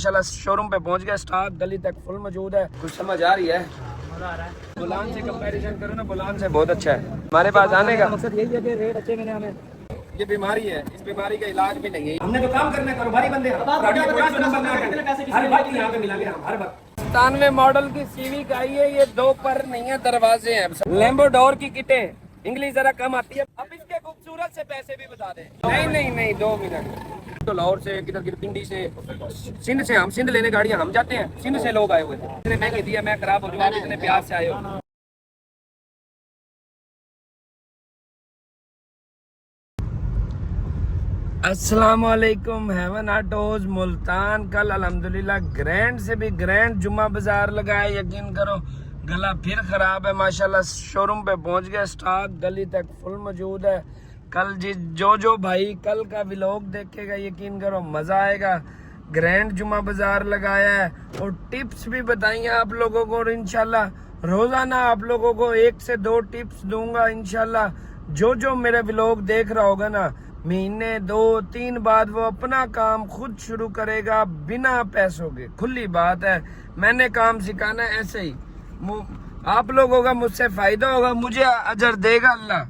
माशाल्लाह शोरूम पे पहुंच गया, स्टॉक गली तक फुल मौजूद है। कुछ समझ आ रही है? मजा आ रहा है। बुलान से कंपैरिजन करो ना, बुलान से बहुत अच्छा है। हमारे पास आने का मकसद यही है कि रेट अच्छे मिले हमें। ये बीमारी है, इस बीमारी का इलाज भी नहीं है। हमने तो काम करना है, कारोबारी बंदे हैं। हर वक्त यहाँ पे मिलेंगे हम, हर वक्त। 97 मॉडल की सीविक आई है, ये 2 पर नहीं है, दरवाजे हैं। लैम्बो डोर की किटें, इंग्लिश जरा कम आती है। अब इसके खूबसूरत से पैसे भी बता दें। नहीं 2 मिनट। तो लाहौर से, किधर पिंडी से, सिंध से, हम सिंध लेने गाड़ियाँ हम जाते हैं। सिंध से लोग आए हुए थे, इतने महंगे दिया, मैं खराब हो जाऊँ, इतने प्यार से आए हो। अस्सलाम वालेकुम। हेवन ऑटोज मुल्तान कल अल्हम्दुलिल्लाह ग्रैंड से भी ग्रैंड जुम्मा बाजार लगाया। यकीन करो गला फिर खराब है। माशाल्लाह शोरूम पे पहुंच गया, स्टॉक गली तक फुल मौजूद है। कल जो भाई कल का व्लॉग देखेगा यकीन करो मजा आएगा। ग्रैंड जुम्मा बाजार लगाया है और टिप्स भी बताई हैं आप लोगों को, और इंशाल्लाह रोजाना आप लोगों को 1 से 2 टिप्स दूंगा इंशाल्लाह। जो मेरे व्लॉग देख रहा होगा ना, महीने 2-3 बाद वो अपना काम खुद शुरू करेगा बिना पैसों के। खुली बात है, मैंने काम सिखाना है ऐसे ही। आप लोगों का मुझसे फायदा होगा, मुझे अजर देगा अल्लाह।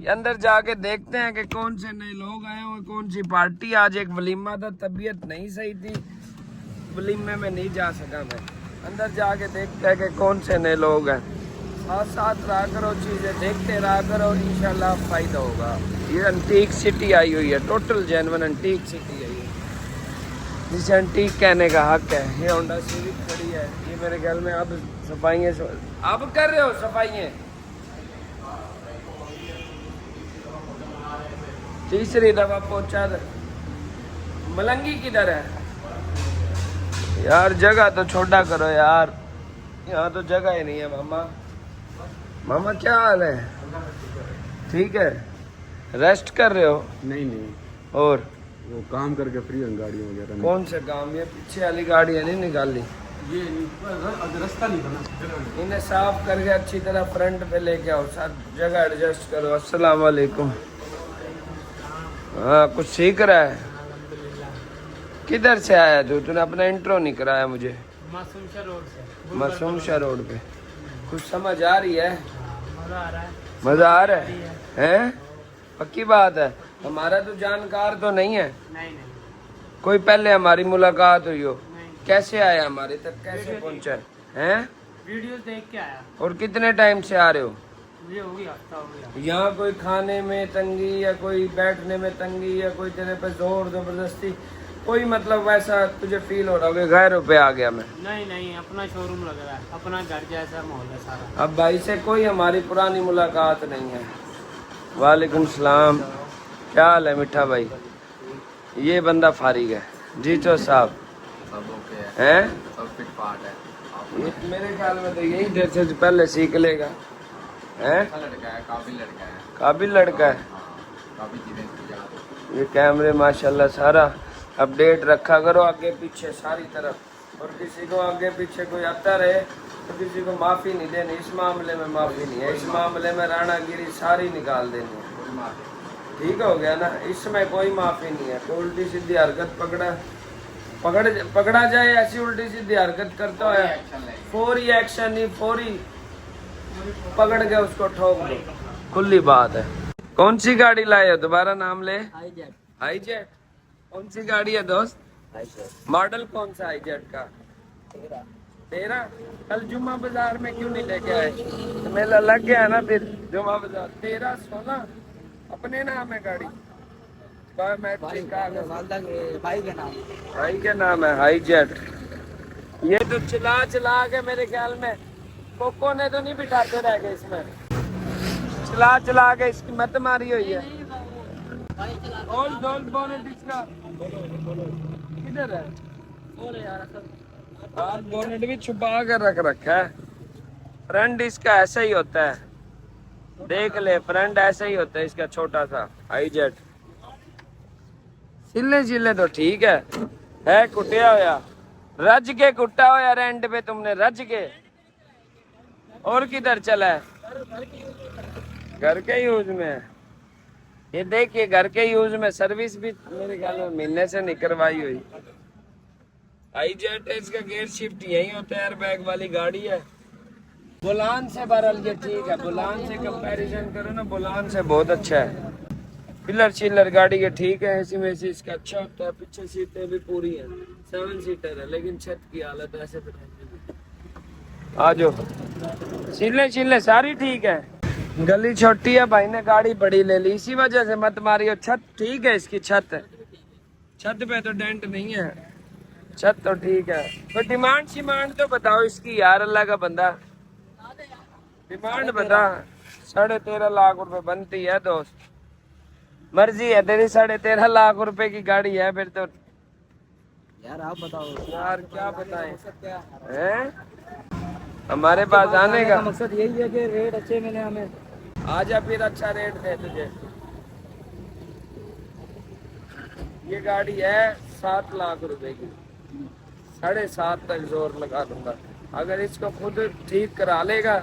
अंदर जाके देखते हैं कि कौन से नए लोग आए हुए, कौन सी पार्टी। आज एक वलीमा था, तबीयत नहीं सही थी, वलीमे में नहीं जा सका मैं। अंदर जाके देखते हैं कि कौन से नए लोग हैं। साथ साथ रहा करो, चीजें देखते रहा करो, इंशाल्लाह फायदा होगा। ये एंटीक सिटी आई हुई है, टोटल जेन्युइन एंटीक सिटी है ये, जिसे एंटीक कहने का हक है। ये होंडा सिविक खड़ी है, ये मेरे ख्याल में अब सफाइयाँ अब कर रहे हो सफाइयाँ। तीसरी दफा पहुंचा। मलंगी किधर है यार? जगह तो छोटा करो यार, यहाँ तो जगह ही नहीं है। मामा क्या हाल है? ठीक है, रेस्ट कर रहे हो? नहीं और वो काम करके फ्री हैं गाड़ियों वगैरह। कौन से काम? ये पीछे वाली गाड़ी है नहीं निकाली, ये रास्ता नहीं बना, इन्हें साफ करके अच्छी तरह फ्रंट पे लेके आओ, सब जगह एडजस्ट करो। अस्सलाम वालेकुम। हाँ, कुछ सीख रहा है? किधर से आया तूने अपना इंट्रो नहीं कराया मुझे। मासूम शाह रोड पे। कुछ समझ आ रही है? मजा आ रहा है? हैं? पक्की बात है? हमारा तो जानकार तो नहीं है। नहीं कोई पहले हमारी मुलाकात हुई हो? कैसे आया हमारे तक, कैसे पहुंचा है? वीडियो देख के आया। और कितने टाइम से आ रहे हो? मुझे हो गया, हफ्ता हो गया। यहाँ कोई खाने में तंगी या कोई बैठने में तंगी या कोई तेरे पे जोर जबरदस्ती, कोई मतलब वैसा तुझे फील हो रहा हो कि गैरों पे आ गया मैं? नहीं, अपना शोरूम लग रहा है, अपना घर जैसा माहौल है सारा। अब भाई से कोई हमारी पुरानी मुलाकात नहीं है। वालेकुम सलाम, क्या हाल है मिठा भाई? ये बंदा फारिग है जी चो साहब हैं? ये मेरे ख्याल में तो यही देर से पहले सीख लेगा। हैं? काबिल लड़का है। ये कैमरे माशाल्लाह सारा अपडेट रखा करो, आगे पीछे सारी तरफ। और किसी को आगे पीछे कोई आता रहे तो किसी को माफ़ी नहीं देनी। इस मामले में माफ़ी नहीं है, इस मामले में रानागिरी सारी निकाल देनी है। ठीक हो गया ना? इसमें कोई माफ़ी नहीं है। कोई उल्टी सीधी हरकत पकड़ा जाए, ऐसी उल्टी सीधी हरकत करता है, फौरी एक्शन नहीं, फौरी पकड़ के उसको ठोक दो। खुली बात है। कौन सी गाड़ी लाए हो? दोबारा नाम ले। हाईजेट। कौन सी गाड़ी है दोस्त? मॉडल कौन सा हाईजेट का? 13। कल जुम्मा बाजार में क्यों नहीं लेके आए? तो मेला लग गया ना फिर जुम्मा बाजार। 13 16 अपने नाम है गाड़ी। भाई के नाम है हाईजेट। ये तो चला के मेरे ख्याल में कोको ने तो नहीं बिठाते रह गए इसमें, चला के इसकी मत मारी हुई है। और बोनेट इसका किधर है? बोनेट भी छुपा कर रख रखा है। फ्रंट इसका ऐसा ही होता है, देख ले, फ्रंट ऐसा ही होता है इसका, छोटा सा हाईजेट। सिले तो ठीक है कुटिया होया, रज के कुटा होया रेंट पे तुमने, रज के। और किधर चला है? घर के यूज में है। ये देखिए घर के यूज में, सर्विस भी मेरे ख्याल में महीने से नहीं करवाई हुई। आई जेट है, इसका गेयर शिफ्ट यही होता है, एयर बैग वाली गाड़ी है। बुलान से बहरहाल ये ठीक है, बुलान से कंपैरिजन करो ना, बुलान से बहुत अच्छा है। पिलर चिलर गाड़ी के ठीक है, ऐसी में से इसका अच्छा होता है। पीछे सीटें भी पूरी हैं, 7 सीटर है, लेकिन छत की हालत ऐसे तो नहीं। आ जाओ, सीले सारी ठीक है। गली छोटी है, भाई ने गाड़ी बड़ी ले ली, इसी वजह से मत मारियो। छत ठीक है इसकी, छत पे तो डेंट नहीं है, छत तो ठीक है। तो डिमांड तो बताओ इसकी यार, अल्लाह का बंदा, डिमांड बता। 13.5 लाख रुपए बनती है दोस्त, मर्जी है तेरी। 13.5 लाख रुपए की गाड़ी है फिर तो यार आप बताओ यार, क्या बताएं हैं? हमारे पास आने का मकसद यही है कि रेट अच्छे मिले हमें। आजा फिर, अच्छा रेट दे तुझे। ये गाड़ी है 7 लाख रुपए की, 7.5 तक जोर लगा दूंगा। अगर इसको खुद ठीक करा लेगा,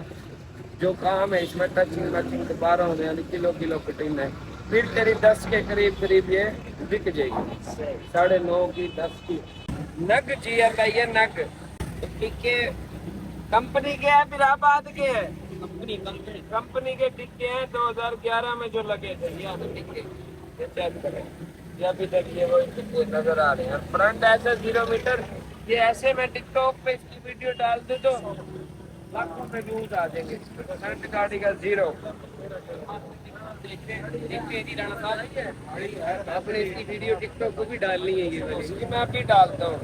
जो काम है इसमें टचिंग वचिंग दोबारा होने वाली किलो कटिंग है, फिर तेरी 10 के करीब ये बिक जाएगी। 9.5 की, 10 की नग जी है, ये नग टिक्के कंपनी के है, फिर आबाद के है। कंपनी के टिक्के हैं 2011 में जो लगे थे, याद टिक्के, ये चेक करें। ये अभी तक ये वो टिक्के नजर आ रहे हैं। फ्रंट ऐसा 0 मीटर, ये ऐसे में टिकटॉक पे इसकी वीडियो डाल दे तो लाखों में व्यूज आ जाएंगे। फ्रंट गाड़ी का 0। आपने इसकी वीडियो टिकटॉक को भी डालनी है, ये वाली इसकी मैं अभी डालता हूँ।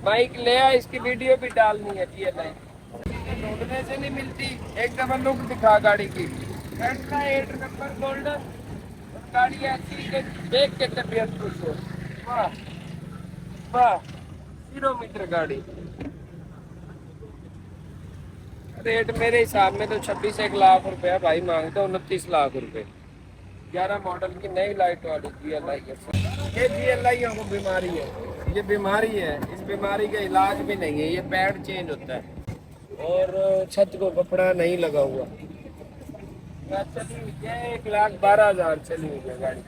बाइक ले आ, इसकी वीडियो भी डालनी है। ढूंढने से नहीं मिलती, एक दफा लुक दिखा गाड़ी की। 8 नंबर गोल्डन गाड़ी ऐसी कि देख के तबीयत खुश हो। वाह वाह, 0 मीटर गाड़ी। रेट मेरे हिसाब में तो 26 लाख रुपया भाई मांगते हो, 29 लाख रुपए। 11 मॉडल की नई लाइट वाली GLI है। ये GLI को बीमारी है, ये बीमारी है, इस बीमारी का इलाज भी नहीं है। ये पैड चेंज होता है और छत को कपड़ा नहीं लगा हुआ। चली हुई है 1,12,000 चली हुई है गाड़ी।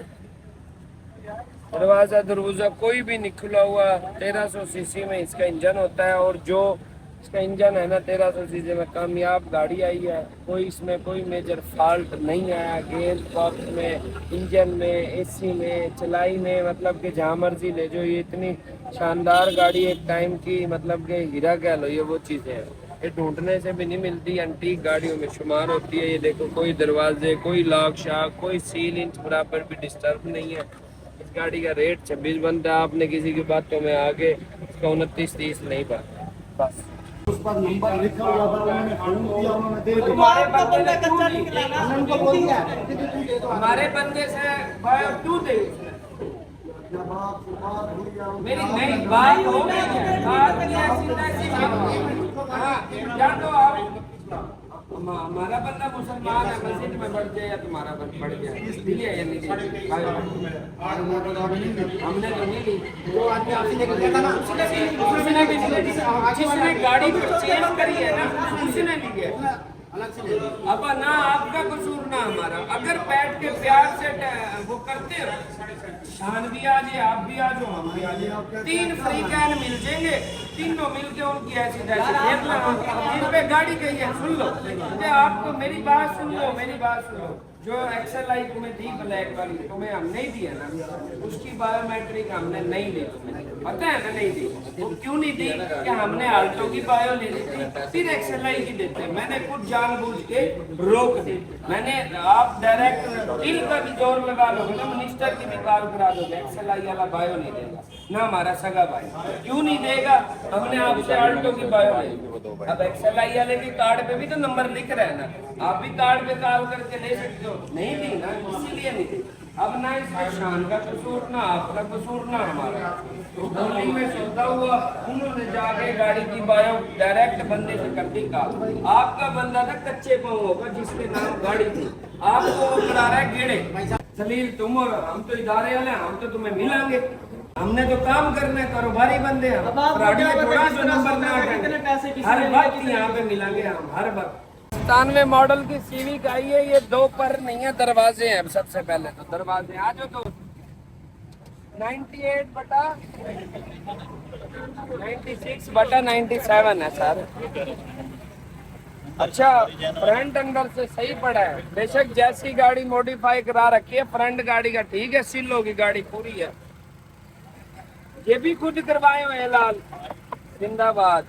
दरवाजा कोई भी नहीं खुला हुआ। 1300 सीसी में इसका इंजन होता है, और जो इसका इंजन है ना 1300 सीसी में कामयाब गाड़ी आई है। इसमें कोई मेजर फॉल्ट नहीं आया, गेयर बॉक्स में, इंजन में, AC में, चलाई में, मतलब कि जहाँ मर्जी ले जो। ये इतनी शानदार गाड़ी एक टाइम की, मतलब कि हीरा कह लो, ये वो चीज़ें हैं, ये ढूंढने से भी नहीं मिलती। एंटीक गाड़ियों में शुमार होती है। ये देखो, कोई दरवाजे, कोई लॉक शाक, कोई सील इंच बराबर भी डिस्टर्ब नहीं है। इस गाड़ी का रेट 26 बनता है। आपने किसी की बातों में आगे इसका 29-30 नहीं बनता। बस उस पर नंबर लिखा हुआ था, उन्होंने फोन किया, उन्होंने दे दिया। हमारे बंदे से क्यों दे? मेरी नई बात हो गई है, या तो आप हमारा बंदा मुसलमान है, मस्जिद में बढ़ जाए या तुम्हारा बढ़ जाए, इसलिए या नहीं? हमने तो नहीं ली। जिसने गाड़ी चेंज करी है ना, उसने ली है। अब ना आपका कसूर ना हमारा। अगर बैठ के प्यार से वो करते हो, शान भी आ जाए, आप भी आ जाओ, हम भी आ जाए, 3 फ्री कैन मिल जाएंगे, तीनों मिलके उनकी ऐसी इन पे गाड़ी गई है। सुन लो, आपको मेरी बात सुन लो, मेरी बात सुन लो। जो XLI तुम्हें दी ब्लैक वाली, तुम्हें हम नहीं दिया ना, उसकी बायोमेट्रिक हमने नहीं ली। तुम्हें पता है ना नहीं दी। वो क्यों नहीं दी? कि हमने आल्टो की बायो ले ली थी, फिर XLI की देते। मैंने खुद जानबूझ के रोक दी। मैंने, आप डायरेक्ट दिल का भी जोर लगा लोगे ना, मिनिस्टर की भी कॉल करा दोगे, XLI वाला बायो नहीं देगा ना हमारा सगा भाई। क्यों नहीं देगा? हमने आपसे आल्टो की बायो ले ली। अब XLI वाले के कार्ड पे भी तो नंबर लिख रहा है ना, आप भी कार्ड पे कॉल करके ले सकते हो। नहीं दी ना, इसीलिए नहीं दी। अब ना इसमें शान का कसूर, ना आपका कसूर, ना हमारा। तो होली में सौदा हुआ, उन्होंने जाके गाड़ी की बायो डायरेक्ट बंदे से कर दी कॉल। आपका बंदा था कच्चे पाँव होगा, जिसके नाम गाड़ी थी, आपको वो करा रहा है गेड़े। सलील तुम और हम तो इदारे वाले, हम तो तुम्हें मिलांगे, हमने तो काम करना है, कारोबारी बंदे हैं। थोड़ा जो नंबर ना हर वक्त यहाँ पे मिलेंगे हम, हर वक्त। 97 मॉडल की सिविक आई है। ये 2 पर नहीं है, दरवाजे हैं। सबसे पहले तो दरवाजे, आ जाओ तो 98/96/97 है सर। अच्छा, फ्रंट अंदर से सही पड़ा है, बेशक जैसी गाड़ी मॉडिफाई करा रखी है, फ्रंट गाड़ी का ठीक है, सील होगी गाड़ी पूरी है। ये भी खुद करवाए हुए हैं लाल, जिंदाबाद।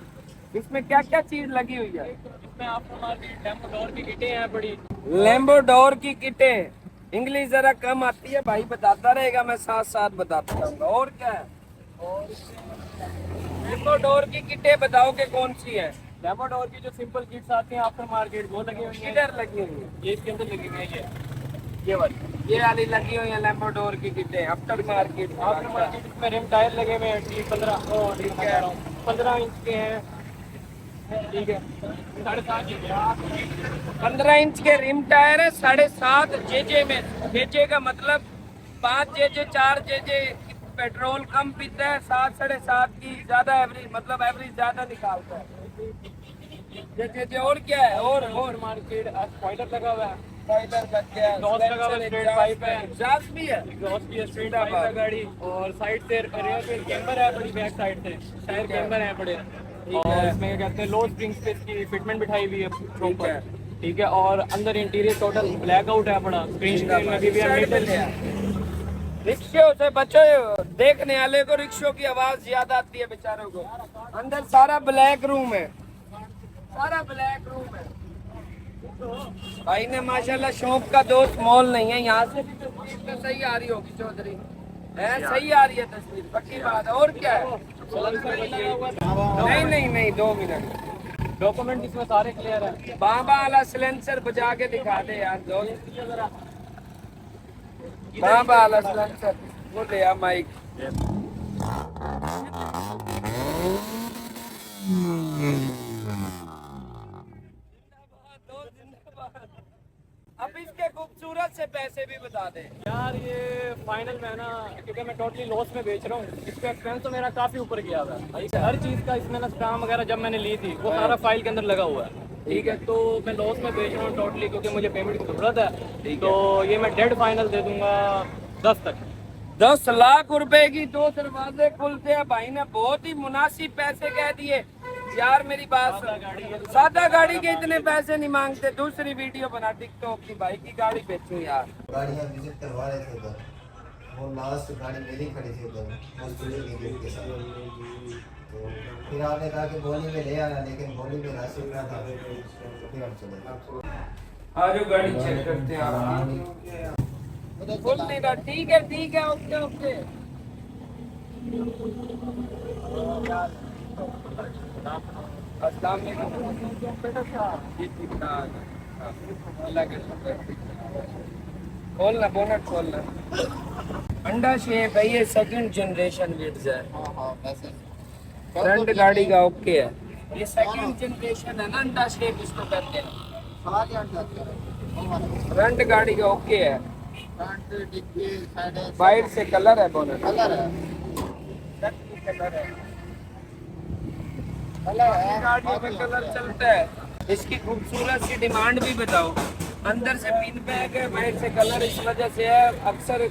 इसमें क्या क्या चीज लगी हुई है? इसमें आपको मार्केट लैम्बोडोर की किटें हैं बड़ी। लैम्बोडोर की किटें, इंग्लिश जरा कम आती है भाई, बताता रहेगा, मैं साथ साथ बताता रहूंगा। और क्या है? लैम्बोडोर की किटें बताओ कि कौन सी है? लैम्बोडोर की जो सिंपल किट्स आती हैं आफ्टर मार्केट वो लगी हुई हैं। किधर लगी हुई है? ये इसके अंदर लगी हुई है ये वाली लगी हुई है लैम्बोडोर की किटें आफ्टर मार्केट। आफ्टर मार्केट इसमें रिम टायर लगे हुए हैं D15 15 इंच के हैं, ठीक है। 7.5 15 इंच के रिम टायर है, 7.5 जेजे में। जेजे का मतलब 5 जेजे 4 जेजे। पेट्रोल कम पीता है, 7 7.5 की ज्यादा एवरेज, मतलब एवरेज ज्यादा निकालता है। जेजे और क्या है? और मार्केट स्पाइडर लगा हुआ है, स्पाइडर का क्या है? एग्जॉस्ट लगा हुआ है, स्ट्रेट पाइप है, एग्जॉस्ट भी है, एग्जॉस्ट भी है, स्ट्रेट पाइप है गाड़ी। और साइड से रियर पे कैमर है बड़ी, बैक साइड से टायर कैमर है बड़े। और इसमें क्या कहते हैं लो स्प्रिंग पे इसकी फिटमेंट बिठाई हुई है प्रॉपर, ठीक है। और अंदर इंटीरियर टोटल ब्लैक आउट है बड़ा, स्क्रीन में भी रिक्शों से बचो, देखने वाले को रिक्शों की आवाज याद आती है बेचारों को। अंदर सारा ब्लैक रूम है, सारा ब्लैक रूम है। भाई ने माशाल्लाह शौक का दोस्त मॉल नहीं है, यहाँ से भी तस्वीर तो सही आ रही होगी चौधरी, है सही आ रही है तस्वीर, पक्की बात है। और क्या है? नहीं 2 मिनट, डॉक्यूमेंट इसमें सारे क्लियर है। बाबा वाला सिलेंसर बजा के दिखा दे यार दोस्त, बाबा वाला सिलेंसर वो ले आ माइक। अब इसके खूबसूरत से पैसे भी बता दे यार। ये फाइनल में है ना, क्योंकि मैं टोटली लॉस में बेच रहा हूँ, इसका एक्सपेंस तो मेरा काफ़ी ऊपर गया हुआ है। हर चीज़ का इसमें ना स्टाम्प वगैरह जब मैंने ली थी वो सारा फाइल के अंदर लगा हुआ है, ठीक है। तो मैं लॉस में बेच रहा हूँ टोटली, क्योंकि मुझे पेमेंट की ज़रूरत है। तो ये मैं डेड फाइनल दे दूंगा 10 तक। 10 लाख रुपए की 2 दरवाजे खुलते हैं। भाई ने बहुत ही मुनासिब पैसे कह दिए यार। मेरी बात सादा गाड़ी के इतने पैसे नहीं मांगते। दूसरी वीडियो बना टिकटॉक की, भाई की गाड़ी बेचूं यार। गाड़ियाँ विजिट करवा रहे थे उधर, वो लास्ट गाड़ी मेरी खड़ी थी उधर मजदूरी की गेट के साथ। तो फिर आपने कहा कि बोली में ले आना, लेकिन बोली में राशि ना था, तो फिर हम चले गए। आज गाड़ी चेक करते हैं आप। खुल नहीं रहा, ठीक है ओके ओके। अस्सलाम खोलना, बोनट खोलना। अंडा शेप है ये, सेकंड जनरेशन विड्स है। फ्रंट गाड़ी का ओके है, ये सेकंड जनरेशन है ना, अंडा शेप इसको कहते हैं। फ्रंट गाड़ी का ओके है, साइड से कलर है, बोनट कलर है, गाड़ियों में कलर चलता है। इसकी खूबसूरत सी डिमांड भी बताओ। अंदर से पिन बैग है, बाहर से कलर इस वजह से है, अक्सर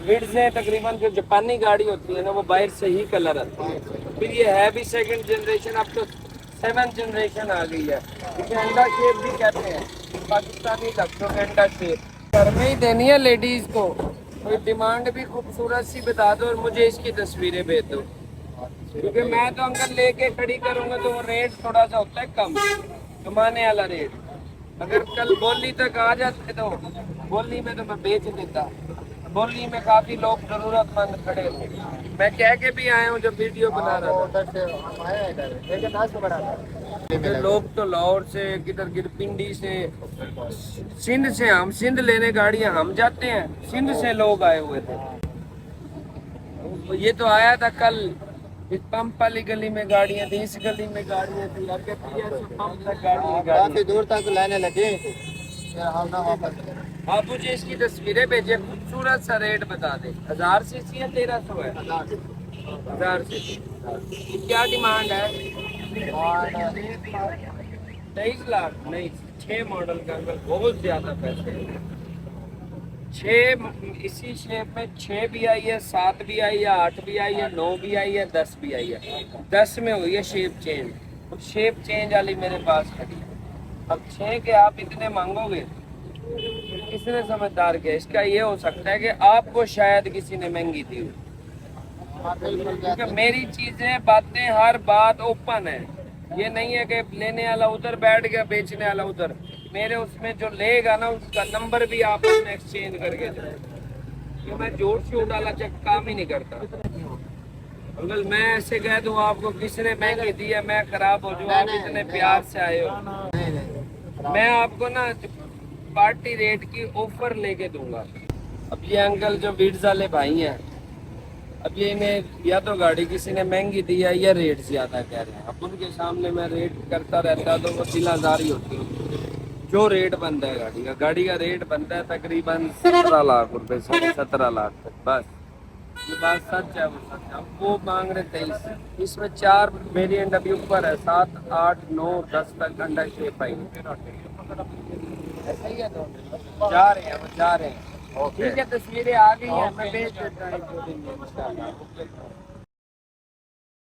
विड्स है तकरीबन जो जापानी गाड़ी होती है ना, वो बाहर से ही कलर आती है। फिर ये है भी सेकंड जनरेशन, अब तो 7th जनरेशन आ गई है। इसे अंडा शेप भी कहते हैं, पाकिस्तानी लफ्जों में अंडा शेप। घर में ही देनी है लेडीज को, कोई डिमांड भी खूबसूरत सी बता दो और मुझे इसकी तस्वीरें भेज दो, क्योंकि मैं तो अंकल लेके खड़ी करूंगा तो वो रेट थोड़ा सा होता है कम, कमाने वाला रेट। अगर कल बोली तक आ जाते तो बोली में तो मैं बेच देता। बोली में काफी लोग जरूरतमंद खड़े थे, मैं कह के भी आया हूँ जब वीडियो बना रहा था। लोग तो लाहौर से, किधर पिंडी से, सिंध से, हम सिंध लेने गाड़ियां हम जाते हैं, सिंध से लोग आए हुए थे। ये तो आया था कल, इस पंप वाली गली में गाड़ियां थी, इस गली में गाड़ियां थी, आगे पंप तक काफी दूर तक लाने लगे। आप मुझे इसकी तस्वीरें भेजिए, खूबसूरत सा रेट बता दे। 1000 सीसी है, 1300 है? 1000 सीसी। क्या डिमांड है? 23 लाख नहीं, 6 मॉडल का अंकल, बहुत ज्यादा पैसे। 6 इसी शेप में 6 भी आई है, 7 भी आई है, 8 भी आई है, 9 भी आई है, 10 भी आई है। 10 में हुई है शेप चेंज, तो शेप चेंज वाली मेरे पास खड़ी है। अब 6 के आप इतने मांगोगे, किसने समझदार किया? इसका ये हो सकता है कि आपको शायद किसी ने महंगी दी हो, क्योंकि मेरी चीजें बातें हर बात ओपन है। ये नहीं है कि लेने वाला उधर बैठ गया, बेचने वाला उधर। मेरे उसमें जो लेगा ना, उसका नंबर भी आप उसमें एक्सचेंज करके दो, कि मैं जोड़ शोड़ वाला चेक काम ही नहीं करता। अगर मैं ऐसे कह दूं आपको किसने महंगी दी है, मैं खराब हो जाऊं, आप इतने प्यार से आए हो, मैं आपको ना पार्टी रेट की ऑफर लेके दूंगा। अब ये अंकल जो बीड्स वाले भाई हैं, अब ये इन्हें या तो गाड़ी किसी ने महंगी दी है या रेट ज्यादा कह रहे हैं। अब उनके सामने मैं रेट करता रहता तो वो दिलादारी होती है। जो रेट बनता है गाड़ी का रेट बनता है तकरीबन 17 लाख रुपए से 17 लाख तक, बस ये बात सच है, वो सच है। वो मांग रहे 23, इसमें 4 वेरिएंट अभी ऊपर है, 7, 8, 9, 10 तक अंडर शेप आई। ऐसा ही है, तो जा रहे हैं, वो जा रहे हैं। ठीक है, तस्वीरें आ गई हैं, मैं भेज देता हूँ 1-2 दिन में इंशाल्लाह।